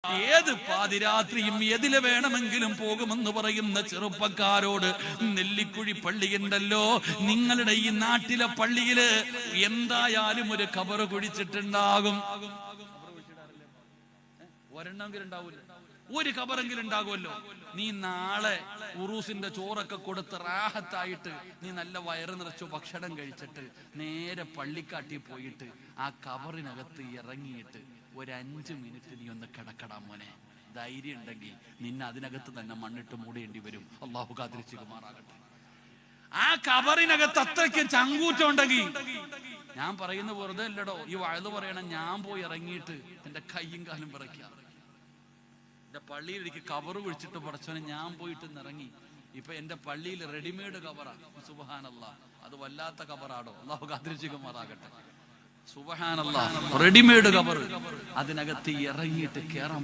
ഏത് പാതിരാത്രിയും എതിലെ വേണമെങ്കിലും പോകുമെന്ന് പറയുന്ന ചെറുപ്പക്കാരോട്, നെല്ലിക്കുഴി പള്ളിയുണ്ടല്ലോ, നിങ്ങളുടെ ഈ നാട്ടിലെ പള്ളിയില് എന്തായാലും ഒരു ഖബറ് കുഴിച്ചിട്ടുണ്ടാകും. ഒരെണ്ണമെങ്കിലും ഉണ്ടാവില്ല, ഒരു ഖബറെങ്കിലും ഉണ്ടാകുമല്ലോ. നീ നാളെ ഉറൂസിന്റെ ചോറൊക്കെ കൊടുത്ത് റാഹത്തായിട്ട് നീ നല്ല വയറ് നിറച്ചു ഭക്ഷണം കഴിച്ചിട്ട് നേരെ പള്ളിക്കാട്ടി പോയിട്ട് ആ ഖബറിനകത്ത് ഇറങ്ങിയിട്ട് ഒരു 5 മിനിറ്റ് നീ ഒന്ന് കിടക്കടാ മോനെ. ധൈര്യം ഉണ്ടെങ്കിൽ നിന്നെ അതിനകത്ത് തന്നെ മണ്ണിട്ട് മൂടേണ്ടി വരും. അള്ളാഹു കാത്തിരിച്ചുമാറാകട്ടെ. ആ ഖബറിനകത്ത് അത്രയ്ക്ക് ചങ്കൂറ്റം ഉണ്ടെങ്കിൽ, ഞാൻ പറയുന്ന വെറുതെ അല്ലടോ, ഈ വഴുത് പറയണം. ഞാൻ പോയി ഇറങ്ങിയിട്ട് എന്റെ കയ്യും കാലും വിറയ്ക്കുക. എന്റെ പള്ളിയിൽ എനിക്ക് കവറ് കുഴിച്ചിട്ട് പടച്ചോനെ ഞാൻ പോയിട്ട് ഇറങ്ങി. ഇപ്പൊ എന്റെ പള്ളിയിൽ റെഡിമെയ്ഡ് കവറാ. സുബ്ഹാനല്ലാഹ്, അത് വല്ലാത്ത കവറാടോ. അള്ളാഹു കാത്തിരിച്ചുമാറാകട്ടെ. സുബ്ഹാനല്ലാഹ്, റെഡിമെയ്ഡ് കവർ. അതിനകത്ത് ഇറങ്ങിയിട്ട് കേറാൻ